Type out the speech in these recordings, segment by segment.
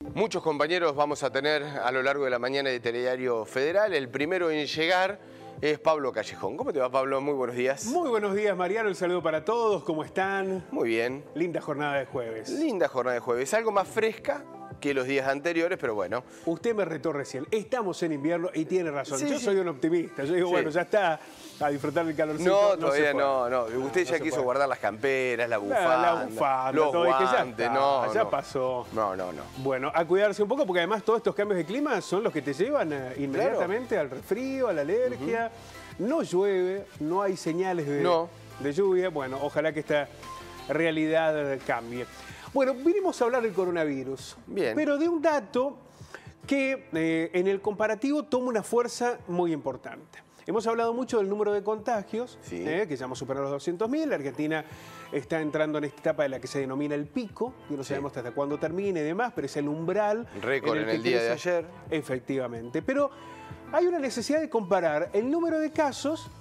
Muchos compañeros vamos a tener a lo largo de la mañana de Telediario Federal. El primero en llegar es Pablo Callejón. ¿Cómo te va, Pablo? Muy buenos días. Muy buenos días, Mariano. El saludo para todos. ¿Cómo están? Muy bien. Linda jornada de jueves. Linda jornada de jueves. Algo más fresca que los días anteriores, pero bueno. Usted me retó recién. Estamos en invierno y tiene razón. Sí, Yo sí. soy un optimista. Yo digo, Sí. bueno, ya está, a disfrutar del calorcito. No, se todavía puede. no. Usted ya se quiso puede. guardar las camperas, la bufanda, La bufanda, los todo, y que ya guantes. está, No, ya no. pasó. No. Bueno, a cuidarse un poco porque además todos estos cambios de clima son los que te llevan inmediatamente al resfrío, a la alergia. No llueve, no hay señales de lluvia. Bueno, ojalá que esta realidad cambie. Bueno, vinimos a hablar del coronavirus. Bien. Pero de un dato que en el comparativo toma una fuerza muy importante. Hemos hablado mucho del número de contagios, Sí. que ya hemos superado los 200.000. La Argentina está entrando en esta etapa de la que se denomina el pico, y no sabemos hasta cuándo termine y demás, pero es el umbral. Récord en el día de ayer. Efectivamente. Pero hay una necesidad de comparar el número de casos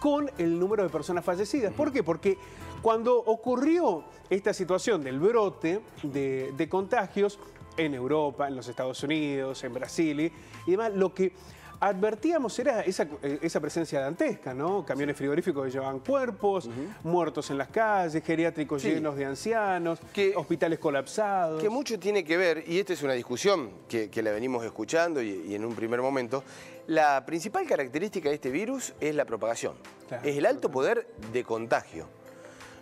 con el número de personas fallecidas. ¿Por qué? Porque cuando ocurrió esta situación del brote de contagios en Europa, en los Estados Unidos, en Brasil y demás, lo que advertíamos era esa presencia dantesca, ¿no? Camiones frigoríficos que llevaban cuerpos, muertos en las calles, geriátricos llenos de ancianos, hospitales colapsados. Que mucho tiene que ver, y esta es una discusión que la venimos escuchando y en un primer momento, la principal característica de este virus es la propagación, Claro, es el alto poder de contagio.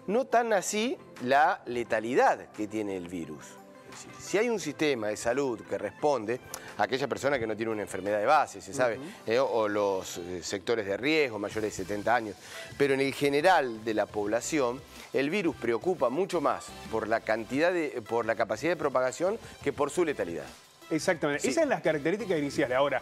No tan así la letalidad que tiene el virus. Es decir, si hay un sistema de salud que responde a aquella persona que no tiene una enfermedad de base, se sabe, o los sectores de riesgo, mayores de 70 años, pero en el general de la población, el virus preocupa mucho más por la capacidad de propagación que por su letalidad. Exactamente. Sí. Esas son las características iniciales. Ahora,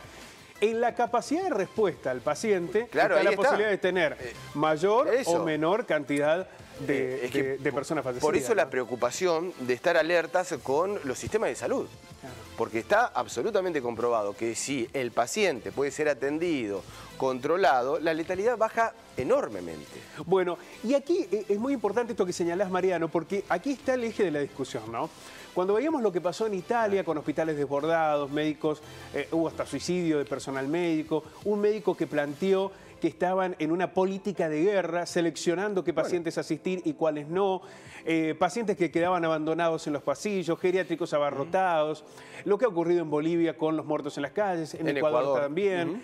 en la capacidad de respuesta al paciente, Claro, está ahí la está. posibilidad de tener mayor Eso. o menor cantidad Es que de personas fallecidas. Por eso la ¿no? preocupación de estar alertas con los sistemas de salud. Claro. Porque está absolutamente comprobado que si el paciente puede ser atendido, controlado, la letalidad baja enormemente. Bueno, y aquí es muy importante esto que señalás, Mariano, porque aquí está el eje de la discusión, ¿no? Cuando veíamos lo que pasó en Italia con hospitales desbordados, médicos, hubo hasta suicidio de personal médico, un médico que planteó que estaban en una política de guerra, seleccionando qué pacientes asistir y cuáles no, pacientes que quedaban abandonados en los pasillos, geriátricos abarrotados, lo que ha ocurrido en Bolivia con los muertos en las calles, en Ecuador también.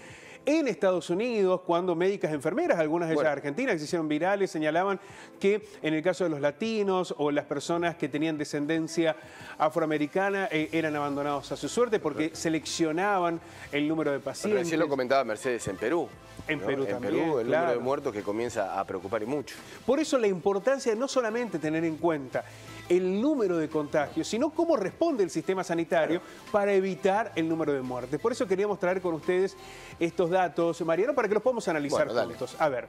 En Estados Unidos, cuando médicas enfermeras, algunas de ellas argentinas, que se hicieron virales, señalaban que en el caso de los latinos o las personas que tenían descendencia afroamericana eran abandonados a su suerte porque seleccionaban el número de pacientes. Recién lo comentaba Mercedes en Perú. En ¿no? Perú en también, Perú el claro. número de muertos que comienza a preocupar y mucho. Por eso la importancia de no solamente tener en cuenta el número de contagios, sino cómo responde el sistema sanitario para evitar el número de muertes. Por eso queríamos traer con ustedes estos datos, Mariano, para que los podamos analizar juntos. A ver,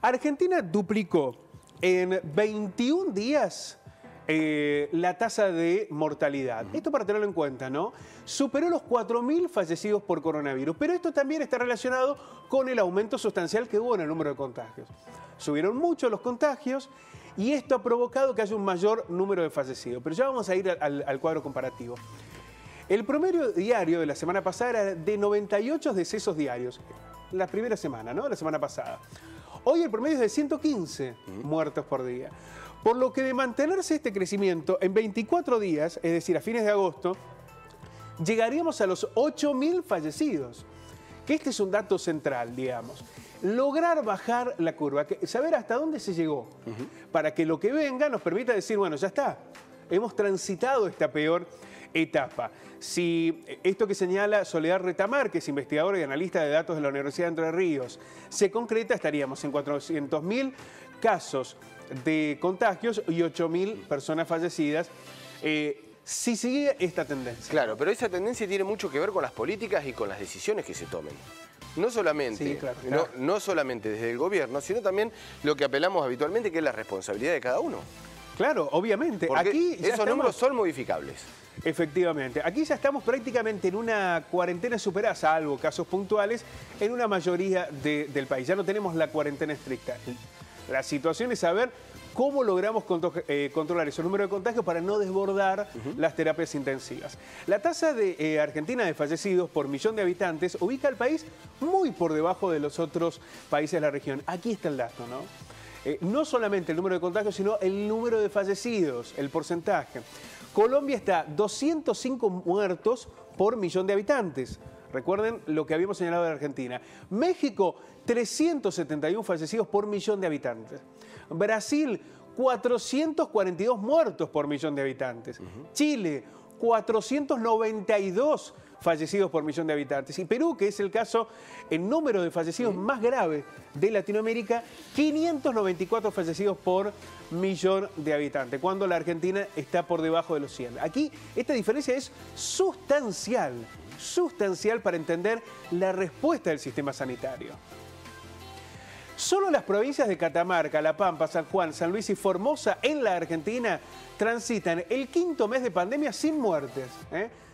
Argentina duplicó en 21 días la tasa de mortalidad. Esto para tenerlo en cuenta, ¿no? Superó los 4.000 fallecidos por coronavirus, pero esto también está relacionado con el aumento sustancial que hubo en el número de contagios. Subieron mucho los contagios y esto ha provocado que haya un mayor número de fallecidos. Pero ya vamos a ir al cuadro comparativo. El promedio diario de la semana pasada era de 98 decesos diarios. La primera semana, ¿no? La semana pasada. Hoy el promedio es de 115 muertos por día. Por lo que de mantenerse este crecimiento, en 24 días, es decir, a fines de agosto, llegaríamos a los 8.000 fallecidos. Que este es un dato central, digamos. Lograr bajar la curva, saber hasta dónde se llegó, para que lo que venga nos permita decir, bueno, ya está, hemos transitado esta peor etapa. Si esto que señala Soledad Retamar, que es investigadora y analista de datos de la Universidad de Entre Ríos, se concreta, estaríamos en 400.000 casos de contagios y 8.000 personas fallecidas. Si sigue esta tendencia. Claro, pero esa tendencia tiene mucho que ver con las políticas y con las decisiones que se tomen. No solamente, Sí, claro. no solamente desde el gobierno, sino también lo que apelamos habitualmente, que es la responsabilidad de cada uno. Claro, obviamente. Porque aquí ya esos números son modificables. Efectivamente. Aquí ya estamos prácticamente en una cuarentena superada, salvo casos puntuales, en una mayoría del país. Ya no tenemos la cuarentena estricta. La situación es saber ¿Cómo logramos controlar esos números de contagios para no desbordar las terapias intensivas? La tasa de Argentina de fallecidos por millón de habitantes ubica al país muy por debajo de los otros países de la región. Aquí está el dato, ¿no? No solamente el número de contagios, sino el número de fallecidos, el porcentaje. Colombia está 205 muertos por millón de habitantes. Recuerden lo que habíamos señalado de Argentina. México, 371 fallecidos por millón de habitantes. Brasil, 442 muertos por millón de habitantes. Chile, 492 fallecidos por millón de habitantes. Y Perú, que es el caso en número de fallecidos más grave de Latinoamérica, 594 fallecidos por millón de habitantes, cuando la Argentina está por debajo de los 100. Aquí esta diferencia es sustancial para entender la respuesta del sistema sanitario. Solo las provincias de Catamarca, La Pampa, San Juan, San Luis y Formosa en la Argentina transitan el quinto mes de pandemia sin muertes.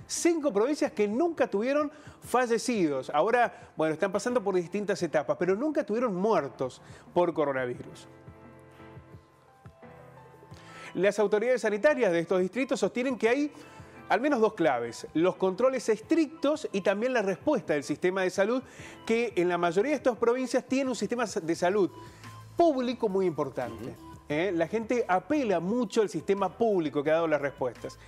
5 provincias que nunca tuvieron fallecidos. Ahora, bueno, están pasando por distintas etapas, pero nunca tuvieron muertos por coronavirus. Las autoridades sanitarias de estos distritos sostienen que hay al menos 2 claves: los controles estrictos y también la respuesta del sistema de salud, que en la mayoría de estas provincias tiene un sistema de salud público muy importante. La gente apela mucho al sistema público que ha dado las respuestas.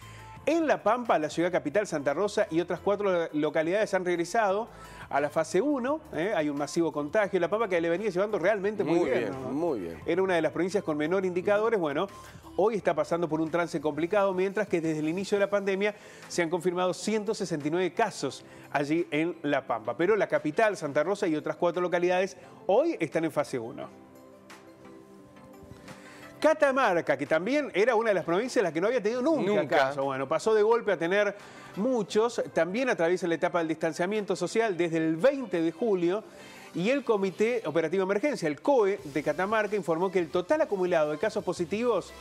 En La Pampa, la ciudad capital, Santa Rosa y otras 4 localidades han regresado a la fase 1. Hay un masivo contagio. La Pampa, que le venía llevando realmente muy bien, ¿no? Muy bien. Era una de las provincias con menor indicadores. Bueno, hoy está pasando por un trance complicado, mientras que desde el inicio de la pandemia se han confirmado 169 casos allí en La Pampa. Pero la capital, Santa Rosa y otras 4 localidades hoy están en fase 1. Catamarca, que también era una de las provincias en las que no había tenido nunca casos. Bueno, pasó de golpe a tener muchos. También atraviesa la etapa del distanciamiento social desde el 20 de julio. Y el Comité Operativo de Emergencia, el COE de Catamarca, informó que el total acumulado de casos positivos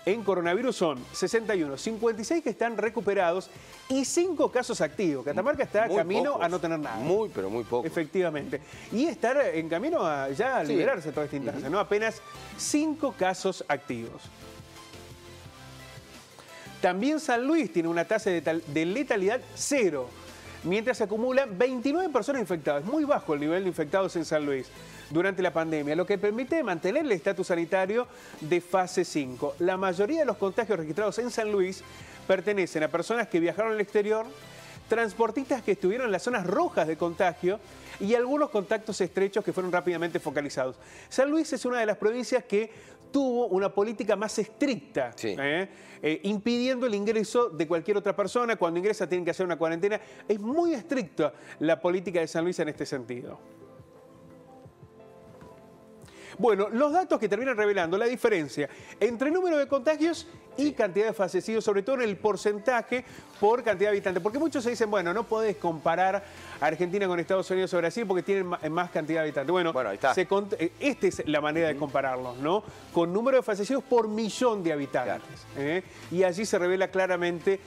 en coronavirus son 61, 56 que están recuperados y 5 casos activos. Catamarca está camino pocos, a no tener nada. Pero muy poco. Efectivamente. Y estar en camino a ya liberarse de toda esta instancia, ¿no? Apenas 5 casos activos. También San Luis tiene una tasa de letalidad 0, mientras se acumulan 29 personas infectadas. Muy bajo el nivel de infectados en San Luis durante la pandemia, lo que permite mantener el estatus sanitario de fase 5. La mayoría de los contagios registrados en San Luis pertenecen a personas que viajaron al exterior, transportistas que estuvieron en las zonas rojas de contagio y algunos contactos estrechos que fueron rápidamente focalizados. San Luis es una de las provincias que tuvo una política más estricta, impidiendo el ingreso de cualquier otra persona. Cuando ingresa tienen que hacer una cuarentena. Es muy estricta la política de San Luis en este sentido. Bueno, los datos que terminan revelando la diferencia entre el número de contagios y cantidad de fallecidos, sobre todo en el porcentaje por cantidad de habitantes. Porque muchos se dicen, bueno, no podés comparar a Argentina con Estados Unidos o Brasil porque tienen más cantidad de habitantes. Bueno, ahí está. Esta es la manera de compararlos, ¿no? Con número de fallecidos por millón de habitantes. Claro. Y allí se revela claramente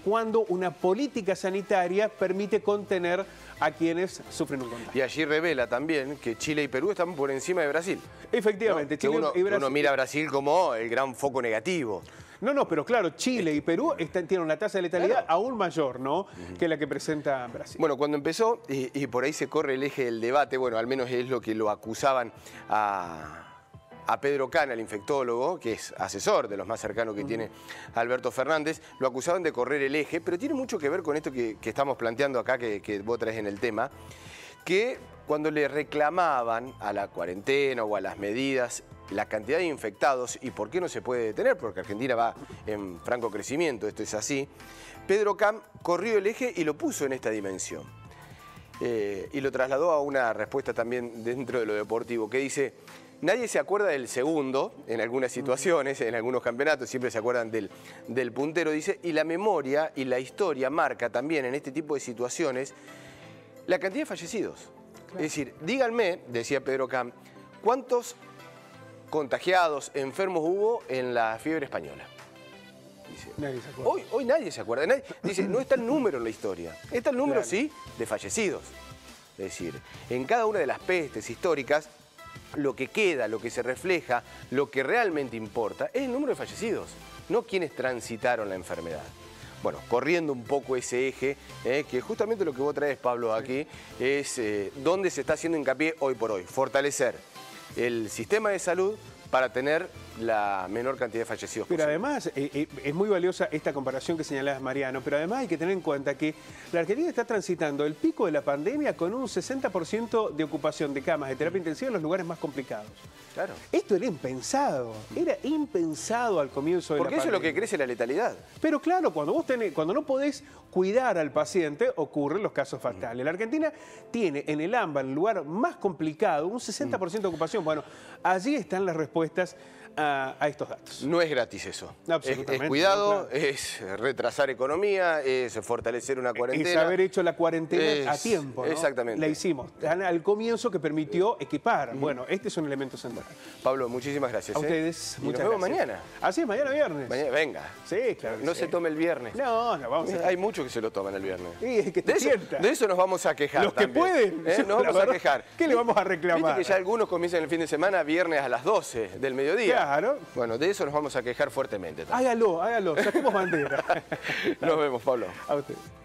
cuando una política sanitaria permite contener a quienes sufren un contagio. Y allí revela también que Chile y Perú están por encima de Brasil. Efectivamente. ¿No? Chile y Brasil, uno mira a Brasil como el gran foco negativo. No, pero claro, Chile y Perú tienen una tasa de letalidad aún mayor, ¿no? Que la que presenta Brasil. Bueno, cuando empezó, y por ahí se corre el eje del debate, bueno, al menos es lo que lo acusaban a Pedro Cana, el infectólogo, que es asesor de los más cercanos que tiene Alberto Fernández, lo acusaban de correr el eje, pero tiene mucho que ver con esto que estamos planteando acá, que vos traes en el tema, que cuando le reclamaban a la cuarentena o a las medidas la cantidad de infectados y por qué no se puede detener, porque Argentina va en franco crecimiento, esto es así, Pedro Cam corrió el eje y lo puso en esta dimensión. Y lo trasladó a una respuesta también dentro de lo deportivo, que dice: nadie se acuerda del segundo en algunas situaciones, en algunos campeonatos, siempre se acuerdan del puntero, dice, y la memoria y la historia marca también en este tipo de situaciones la cantidad de fallecidos. Claro. Es decir, díganme, decía Pedro Cam, ¿cuántos contagiados, enfermos hubo en la fiebre española? Dice, nadie se acuerda. Hoy nadie se acuerda. Dice, no está el número en la historia, está el número, sí, de fallecidos. Es decir, en cada una de las pestes históricas lo que queda, lo que se refleja, lo que realmente importa, es el número de fallecidos, no quienes transitaron la enfermedad. Bueno, corriendo un poco ese eje, que justamente lo que vos traes, Pablo, aquí, es dónde se está haciendo hincapié hoy por hoy. Fortalecer el sistema de salud para tener la menor cantidad de fallecidos Pero posible. además, es muy valiosa esta comparación que señalabas, Mariano, pero además hay que tener en cuenta que la Argentina está transitando el pico de la pandemia con un 60% de ocupación de camas de terapia intensiva en los lugares más complicados. Claro. Esto era impensado al comienzo de la Porque pandemia. eso es lo que crece la letalidad. Pero claro, cuando no podés cuidar al paciente, ocurren los casos fatales. La Argentina tiene en el AMBA, en el lugar más complicado, un 60% de ocupación. Bueno, allí están las respuestas a estos datos. No es gratis eso. Absolutamente, Es cuidado, no, claro. es retrasar economía, es fortalecer una cuarentena. Es haber hecho la cuarentena a tiempo, ¿no? Exactamente. La hicimos al comienzo, que permitió equipar. Bueno, este es un elemento central. Pablo, muchísimas gracias. A ustedes, Y muchas nos vemos gracias. mañana. Así, mañana viernes. Venga. Sí, claro que No sí. se tome el viernes. No, vamos a... Hay muchos que se lo toman el viernes. Sí, es que te sienta. De eso nos vamos a quejar. Los que también. pueden. Nos La vamos a verdad, quejar. ¿qué le vamos a reclamar? Viste que ya algunos comienzan el fin de semana viernes a las 12 del mediodía. Claro. Bueno, de eso nos vamos a quejar fuertemente también. Hágalo, saquemos bandera. Nos vemos, Pablo. A ustedes.